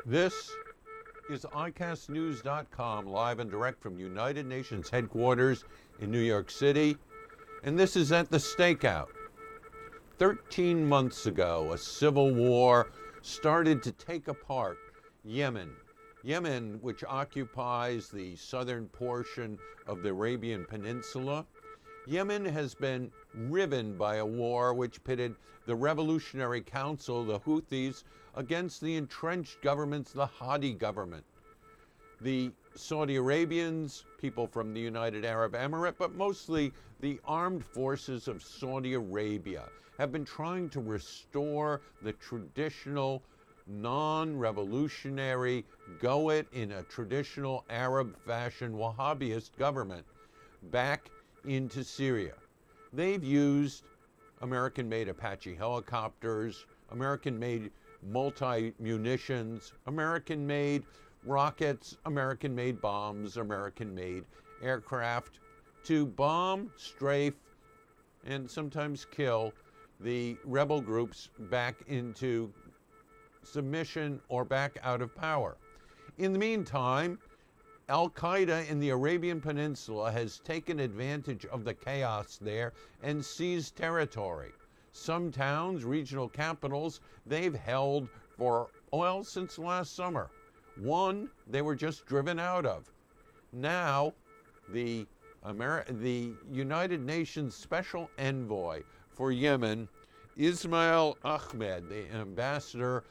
This is ICASTnews.com, live and direct from United Nations headquarters in New York City, and this is at the Stakeout. 13 months ago, a civil war started to take apart Yemen. Yemen, which occupies the southern portion of the Arabian Peninsula. Yemen has been riven by a war which pitted the Revolutionary Council, the Houthis, against the entrenched governments, the Hadi government. The Saudi Arabians, people from the United Arab Emirates, but mostly the armed forces of Saudi Arabia, have been trying to restore the traditional non-revolutionary, go it in a traditional Arab fashion Wahhabist government back into Syria. They've used American-made Apache helicopters, American-made multi-munitions, American-made rockets, American-made bombs, American-made aircraft to bomb, strafe, and sometimes kill the rebel groups back into submission or back out of power. In the meantime, Al-Qaeda in the Arabian Peninsula has taken advantage of the chaos there and seized territory. Some towns, regional capitals, they've held for, well, since last summer. One they were just driven out of. Now, the United Nations Special Envoy for Yemen, Ismail Ahmed, the ambassador,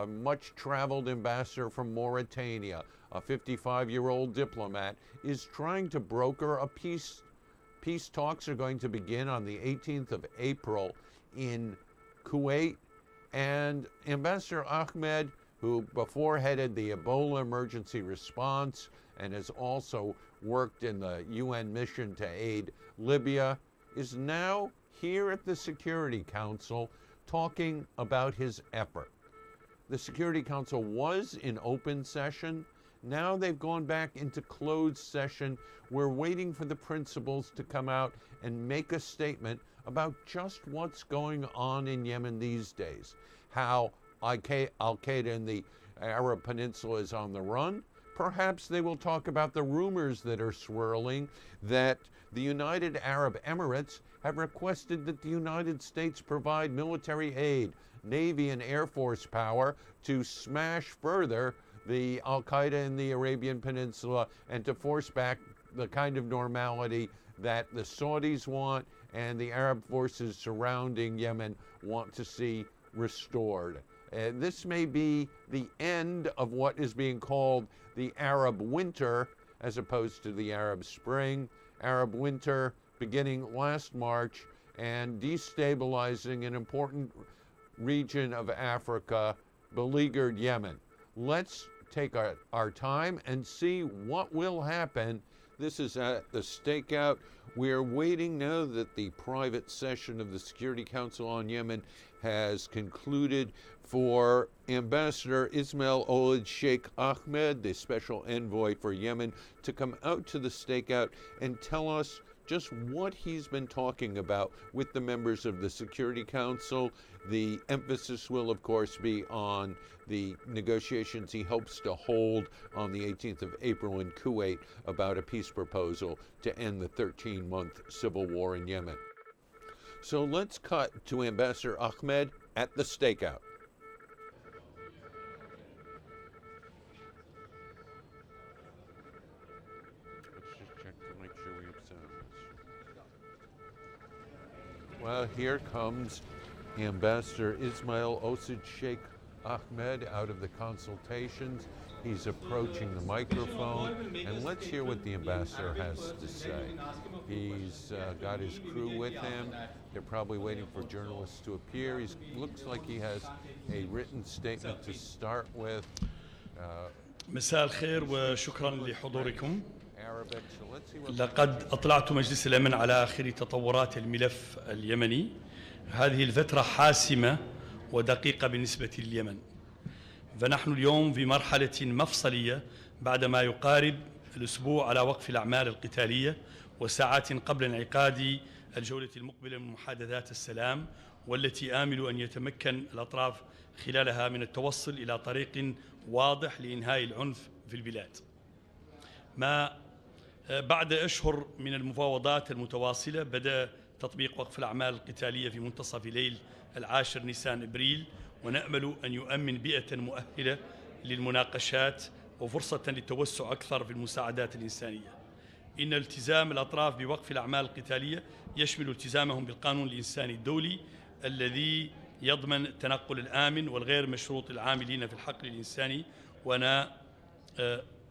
much-traveled ambassador from Mauritania, a 55-year-old diplomat, is trying to broker a peace. Peace talks are going to begin on the 18th of April in Kuwait, and Ambassador Ahmed, who before headed the Ebola emergency response and has also worked in the UN mission to aid Libya, is now here at the Security Council talking about his effort. The Security Council was in open session. Now they've gone back into closed session. We're waiting for the principals to come out and make a statement about just what's going on in Yemen these days. How Al-Qaeda in the Arab Peninsula is on the run. Perhaps they will talk about the rumors that are swirling that the United Arab Emirates have requested that the United States provide military aid, Navy and Air Force power to smash further the Al-Qaeda in the Arabian Peninsula and to force back the kind of normality that the Saudis want and the Arab forces surrounding Yemen want to see restored. This may be the end of what is being called the Arab winter as opposed to the Arab spring. Arab winter beginning last March and destabilizing an important region of Africa, beleaguered Yemen. Let's take our time and see what will happen. This is at the Stakeout. We're waiting now that the private session of the Security Council on Yemen has concluded for Ambassador Ismail Old Sheikh Ahmed, the special envoy for Yemen, to come out to the Stakeout and tell us just what he's been talking about with the members of the Security Council. The emphasis will, of course, be on the negotiations he hopes to hold on the 18th of April in Kuwait about a peace proposal to end the 13-month civil war in Yemen. So let's cut to Ambassador Ahmed at the Stakeout. Let's just check to make sure we have sound. Well, here comes Ambassador Ismail Osid Sheikh Ahmed out of the consultations. He's approaching the microphone, and let's hear what the ambassador has to say. He's got his crew with him. They're probably waiting for journalists to appear. He looks like he has a written statement to start with. مساء الخير وشكرا لحضوركم. Arabic, so let's see what لقد أطلعت مجلس الأمن على آخر تطورات الملف اليمني. هذه الفترة حاسمة ودقيقة بالنسبة لليمن. فنحن اليوم في مرحلة مفصلية بعدما يقارب الأسبوع على وقف الأعمال القتالية وساعات قبل انعقاد الجولة المقبلة من محادثات السلام والتي آمل أن يتمكن الأطراف خلالها من التوصل إلى طريق واضح لإنهاء العنف في البلاد. بعد أشهر من المفاوضات المتواصلة بدأ تطبيق وقف الأعمال القتالية في منتصف ليل 10 نيسان إبريل، ونأمل أن يؤمن بيئة مؤهلة للمناقشات وفرصة للتوسع أكثر في المساعدات الإنسانية. إن التزام الأطراف بوقف الأعمال القتالية يشمل التزامهم بالقانون الإنساني الدولي الذي يضمن التنقل الآمن والغير مشروط العاملين في الحقل الإنساني، وأنا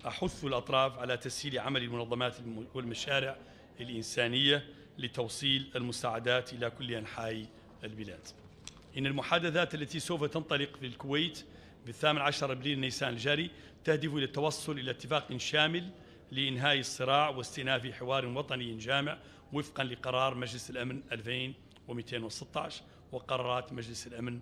أحث الأطراف على تسهيل عمل المنظمات والمشاريع الإنسانية لتوصيل المساعدات إلى كل أنحاء البلاد. إن المحادثات التي سوف تنطلق في الكويت ب18 أبريل نيسان الجاري تهدف إلى التوصل إلى اتفاق شامل لإنهاء الصراع واستئناف حوار وطني جامع وفقا لقرار مجلس الأمن 2216 وقرارات مجلس الأمن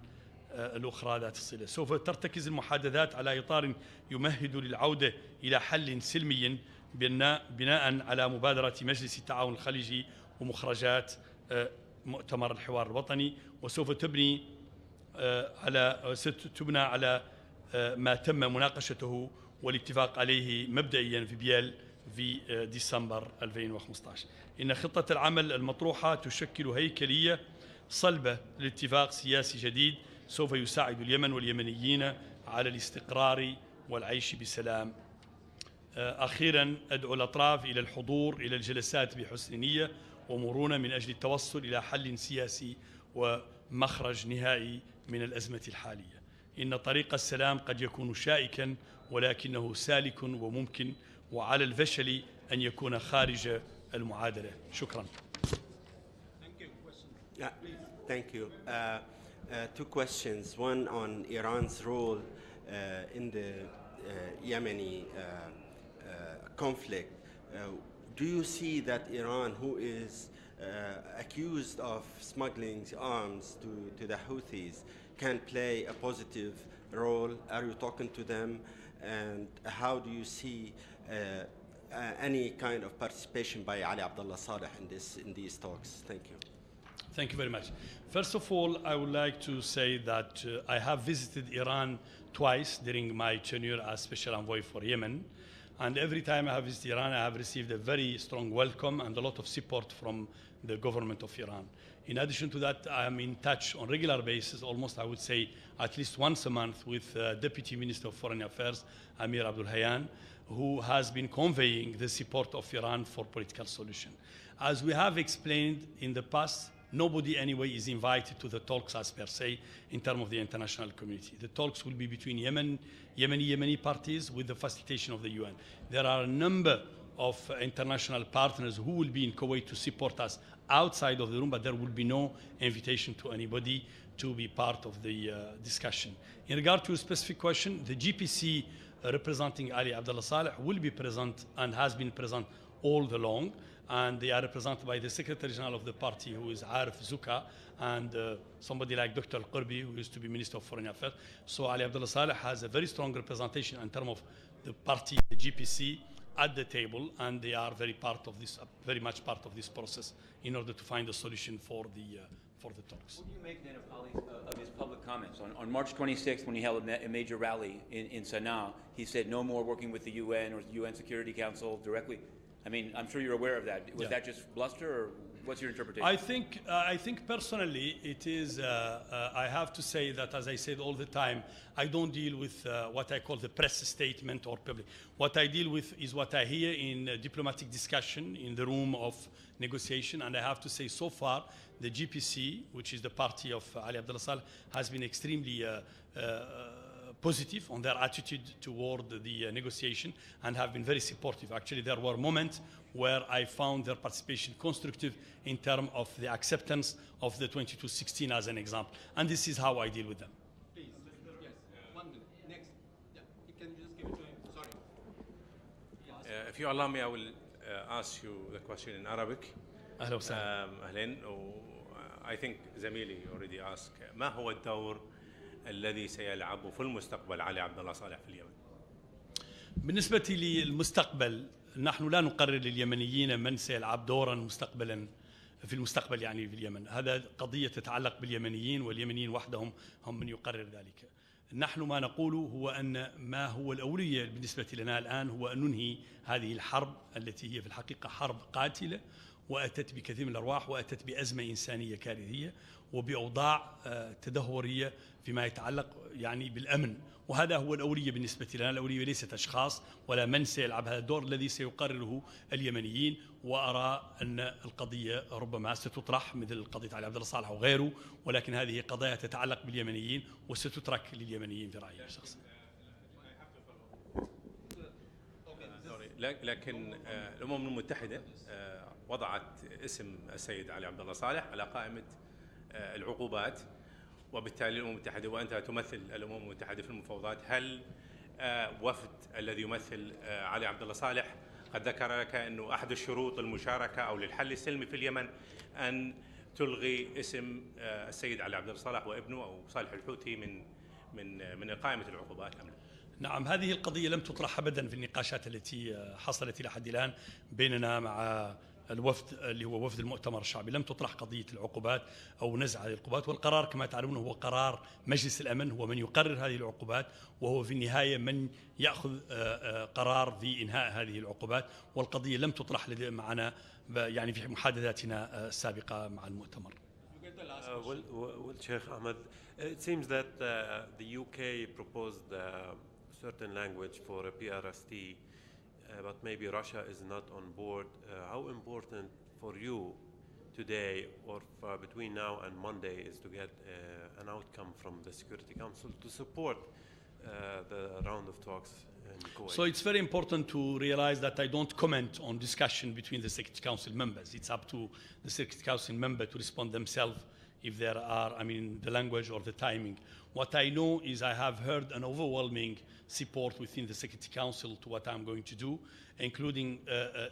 الأخرى ذات الصلة. سوف ترتكز المحادثات على إطار يمهد للعودة إلى حل سلمي بناء على مبادرة مجلس التعاون الخليجي ومخرجات مؤتمر الحوار الوطني، وسوف تبنى على ما تم مناقشته والاتفاق عليه مبدئيا في بيال في ديسمبر 2015. إن خطة العمل المطروحة تشكل هيكلية صلبة لاتفاق سياسي جديد سوف يساعد اليمن واليمنيين على الاستقرار والعيش بسلام. أخيرا أدعو الأطراف إلى الحضور إلى الجلسات بحسن نية ومرونة من أجل التوصل إلى حل سياسي ومخرج نهائي من الأزمة الحالية. إن طريق السلام قد يكون شائكا ولكنه سالك وممكن، وعلى الفشل أن يكون خارج المعادلة. شكرا. Thank you. Two questions. One on Iran's role in the Yemeni conflict. Do you see that Iran, who is accused of smuggling arms to the Houthis, can play a positive role? Are you talking to them? And how do you see any kind of participation by Ali Abdullah Saleh in these talks? Thank you. Thank you very much. First of all, I would like to say that I have visited Iran twice during my tenure as Special Envoy for Yemen. And every time I have visited Iran, I have received a very strong welcome and a lot of support from the government of Iran. In addition to that, I am in touch on a regular basis, almost I would say at least once a month, with Deputy Minister of Foreign Affairs, Amir Abdul Hayyan, who has been conveying the support of Iran for political solution. As we have explained in the past, nobody anyway is invited to the talks as per se in terms of the international community. The talks will be between Yemeni parties with the facilitation of the UN. There are a number of international partners who will be in Kuwait to support us outside of the room, but there will be no invitation to anybody to be part of the discussion. In regard to a specific question, the GPC representing Ali Abdullah Saleh will be present and has been present all along, and they are represented by the Secretary General of the party, who is Arif Zuka, and somebody like Dr. Al-Qurbi, who used to be Minister of Foreign Affairs. So Ali Abdullah Saleh has a very strong representation in terms of the party, the GPC, at the table, and they are very much part of this process in order to find a solution for the talks. What do you make then of his public comments? On March 26th, when he held a major rally in Sana'a, he said no more working with the UN or the UN Security Council directly. I mean, I'm sure you're aware of that. Was that just bluster, or what's your interpretation? I think personally it is, I have to say that, as I said all the time, I don't deal with what I call the press statement or public. What I deal with is what I hear in diplomatic discussion in the room of negotiation, and I have to say so far the GPC, which is the party of Ali Abdullah Saleh, has been extremely positive on their attitude toward the negotiation and have been very supportive. Actually, there were moments where I found their participation constructive in terms of the acceptance of the 2216 as an example. And this is how I deal with them. Please. Yes. 1 minute. Next. Yeah. Can you just give it to him? Sorry. If you allow me, I will ask you the question in Arabic. أهلا وسهلا. أهلين. I think زميلي already asked ما هو الدور الذي سيلعبه في المستقبل علي عبد الله صالح في اليمن؟ بالنسبة للمستقبل، نحن لا نقرر لليمنيين من سيلعب دورا مستقبلا في المستقبل يعني في اليمن. هذا قضية تتعلق باليمنيين، واليمنيين وحدهم هم من يقرر ذلك. نحن ما نقوله هو أن ما هو الأولية بالنسبة لنا الآن هو أن ننهي هذه الحرب التي هي في الحقيقة حرب قاتلة، وأتت بكثير من الأرواح، وأتت بأزمة إنسانية كارثية، وبأوضاع تدهورية فيما يتعلق يعني بالأمن. وهذا هو الأولية بالنسبة لنا. الأولية ليست أشخاص ولا من سيلعب هذا الدور الذي سيقرره اليمنيين. وأرى أن القضية ربما ستطرح مثل قضية علي عبد الله صالح وغيره، ولكن هذه قضايا تتعلق باليمنيين وستترك لليمنيين في رأيي الشخصي. لكن الأمم المتحدة وضعت اسم السيد علي عبد الله صالح على قائمة العقوبات، وبالتالي الأمم المتحدة وأنت تمثل الأمم المتحدة في المفاوضات، هل وفد الذي يمثل علي عبد الله صالح قد ذكر لك أنه أحد الشروط المشاركة أو للحل السلمي في اليمن أن تلغي اسم السيد علي عبد الله صالح وابنه أو صالح الحوثي من قائمة العقوبات أم لا؟ نعم، هذه القضية لم تطرح أبدا في النقاشات التي حصلت إلى حد الآن بيننا مع الوفد اللي هو وفد المؤتمر الشعبي. لم تطرح قضية العقوبات أو نزع هذه العقوبات، والقرار كما تعلمون هو قرار مجلس الأمن، هو من يقرر هذه العقوبات، وهو في النهاية من يأخذ قرار في إنهاء هذه العقوبات. والقضية لم تطرح معنا يعني في محادثاتنا السابقة مع المؤتمر. Well, Sheikh Ahmed, it seems that the UK proposed certain language for a PRST, but maybe Russia is not on board. How important for you today or between now and Monday is to get an outcome from the Security Council to support the round of talks in Kuwait? So it's very important to realize that I don't comment on discussion between the Security Council members. It's up to the Security Council member to respond themselves if there are, the language or the timing. What I know is I have heard an overwhelming support within the Security Council to what I'm going to do, including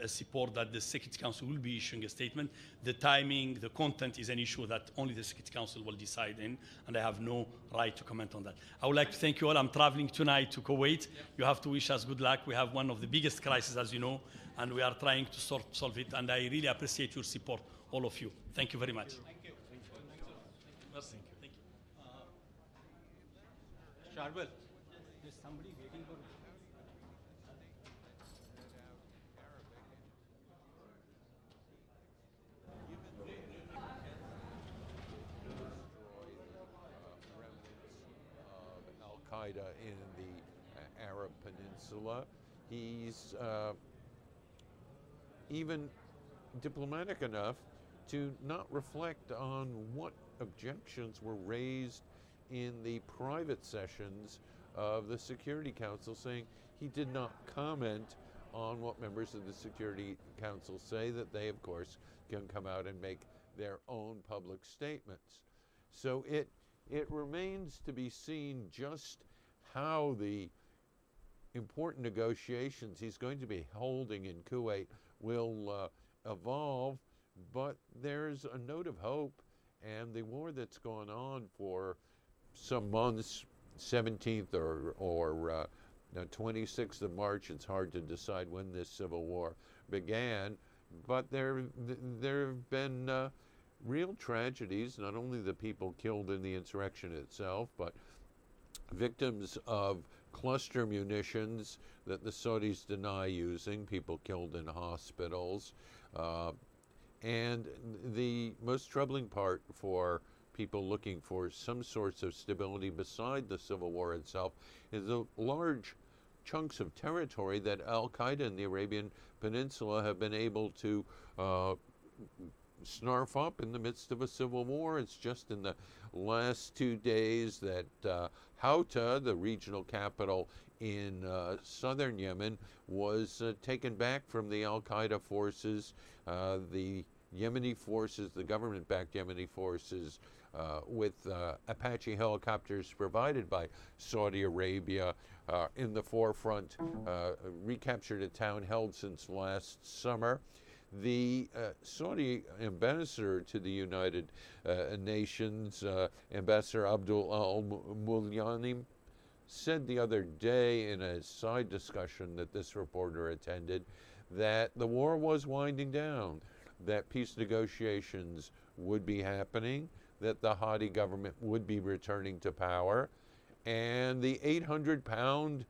a support that the Security Council will be issuing a statement. The timing, the content is an issue that only the Security Council will decide in, and I have no right to comment on that. I would like to thank you all. I'm traveling tonight to Kuwait. You have to wish us good luck. We have one of the biggest crises, as you know, and we are trying to solve it, and I really appreciate your support, all of you. Thank you very much. Merci. Thank you. Sharwell, there's somebody waiting for you. Al-Qaeda in the Arab Peninsula. He's even diplomatic enough to not reflect on what objections were raised in the private sessions of the Security Council, saying he did not comment on what members of the Security Council say, that they, of course, can come out and make their own public statements. So it remains to be seen just how the important negotiations he's going to be holding in Kuwait will evolve, but there's a note of hope, and the war that's gone on for some months, 17th or 26th of March, it's hard to decide when this civil war began, but there have been real tragedies, not only the people killed in the insurrection itself, but victims of cluster munitions that the Saudis deny using, people killed in hospitals. And the most troubling part for people looking for some sorts of stability beside the civil war itself is the large chunks of territory that Al-Qaeda in the Arabian Peninsula have been able to snarf up in the midst of a civil war. It's just in the last 2 days that Houta, the regional capital in southern Yemen, was taken back from the Al-Qaeda forces. The Yemeni forces, the government-backed Yemeni forces, with Apache helicopters provided by Saudi Arabia in the forefront, recaptured a town held since last summer. The Saudi ambassador to the United Nations, Ambassador Abdul al-Mulyanim, said the other day in a side discussion that this reporter attended that the war was winding down. that peace negotiations would be happening, that the Hadi government would be returning to power, and the 800-pound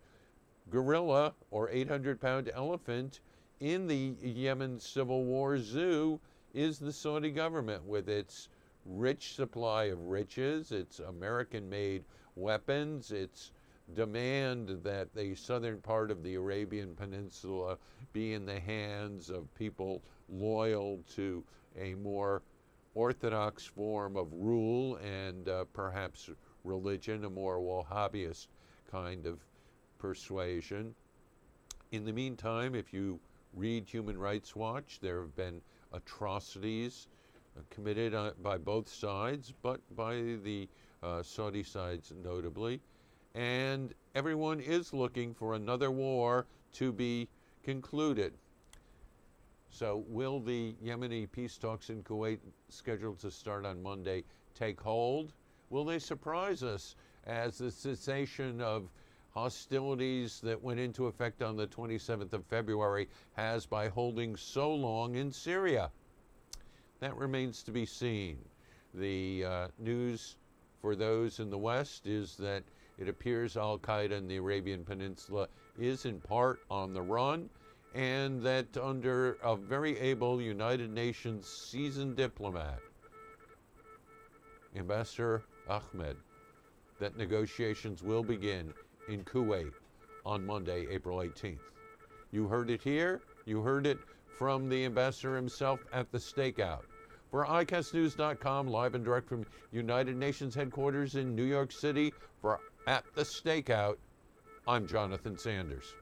gorilla or 800-pound elephant in the Yemen civil war zoo is the Saudi government with its rich supply of riches, its American-made weapons, its demand that the southern part of the Arabian Peninsula be in the hands of people loyal to a more orthodox form of rule and perhaps religion, a more Wahhabist kind of persuasion. In the meantime, if you read Human Rights Watch, there have been atrocities committed by both sides, but by the Saudi sides notably. And everyone is looking for another war to be concluded. So will the Yemeni peace talks in Kuwait, scheduled to start on Monday, take hold? Will they surprise us as the cessation of hostilities that went into effect on the 27th of February has by holding so long in Syria? That remains to be seen. The news for those in the West is that it appears Al-Qaeda in the Arabian Peninsula is in part on the run, and that under a very able United Nations seasoned diplomat, Ambassador Ahmed, that negotiations will begin in Kuwait on Monday, April 18th. You heard it here. You heard it from the ambassador himself at the stakeout. For ICASTnews.com, live and direct from United Nations headquarters in New York City, for At the Stakeout, I'm Jonathan Sanders.